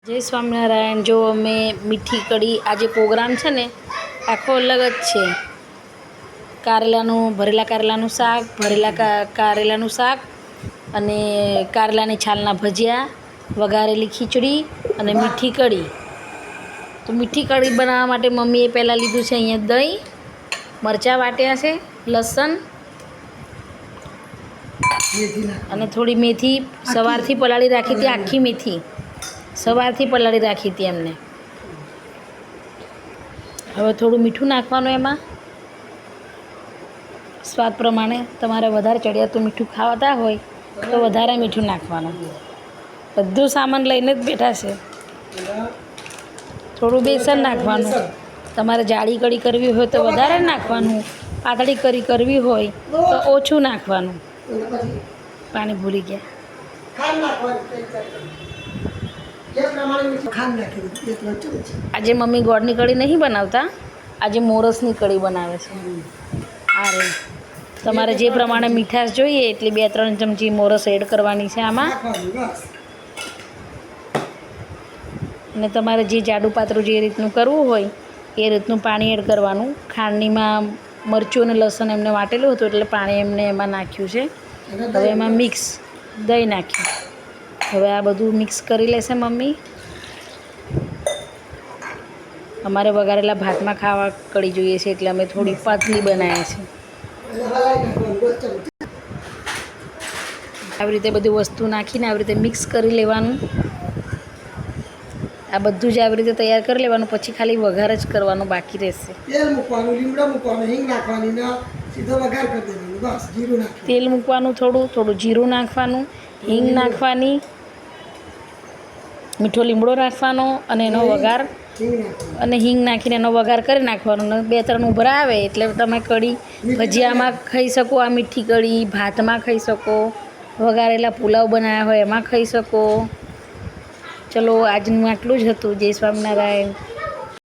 જય સ્વામિનારાયણ। જો અમે મીઠી કઢી, આજે પ્રોગ્રામ છે ને આખો અલગ જ છે। ભરેલા કારેલાનું શાક, કારેલાનું શાક અને કારેલાની છાલના ભજીયા, વઘારેલી ખીચડી અને મીઠી કઢી। તો મીઠી કઢી બનાવવા માટે મમ્મીએ પહેલાં લીધું છે અહીંયા દહીં, મરચાં વાટ્યા છે, લસણ અને થોડી મેથી સવારથી પલાળી રાખી હતી, આખી મેથી સવારથી પલાળી રાખી હતી એમને। હવે થોડું મીઠું નાખવાનું એમાં સ્વાદ પ્રમાણે। તમારે વધારે ચડિયાતું મીઠું ખાવાતા હોય તો વધારે મીઠું નાખવાનું। બધું સામાન લઈને જ બેઠા છે। થોડું બેસન નાખવાનું। તમારે જાડી કઢી કરવી હોય તો વધારે નાખવાનું, પાતળી કઢી કરવી હોય તો ઓછું નાખવાનું। પાણી ભૂલી ગયા। આજે મમ્મી ગોળની કઢી નહીં બનાવતા, આજે મોરસની કઢી બનાવે છે। આ રહી, તમારે જે પ્રમાણે મીઠાશ જોઈએ એટલી 2-3 ચમચી મોરસ એડ કરવાની છે આમાં। અને તમારે જે જાડું પાતળું જે રીતનું કરવું હોય એ રીતનું પાણી એડ કરવાનું। ખાંડણીમાં મરચું અને લસણ એમને વાટેલું હતું એટલે પાણી એમને એમાં નાખ્યું છે। હવે એમાં મિક્સ દહીં નાખ્યું। હવે આ બધું મિક્સ કરી લેશે મમ્મી। અમારે વઘારેલા ભાતમાં ખાવા કઢી જોઈએ છે એટલે અમે થોડી પાતળી બનાવીએ છીએ। આવી રીતે બધી વસ્તુ નાખીને આવી રીતે મિક્સ કરી લેવાનું। આ બધું જ આવી રીતે તૈયાર કરી લેવાનું, પછી ખાલી વઘાર જ કરવાનો બાકી રહેશે। તેલ મૂકવાનું, લીમડો મૂકવાનો, હિંગ નાખવાની ને સીધો વઘાર કરી દેવાનો, બસ જીરું નાખવાનું। તેલ મૂકવાનું, થોડું જીરું નાખવાનું, હિંગ નાખવાની, મીઠો લીમડો નાખવાનો અને એનો વઘાર અને હિંગ નાખીને એનો વઘાર કરી નાખવાનો। 2-3 ઉભરા આવે એટલે તમે કઢી ભજીયામાં ખાઈ શકો, આ મીઠી કઢી ભાતમાં ખાઈ શકો, વઘારેલા પુલાવ બનાવ્યા હોય એમાં ખાઈ શકો। ચલો આજનું આટલું જ હતું। જય સ્વામિનારાયણ।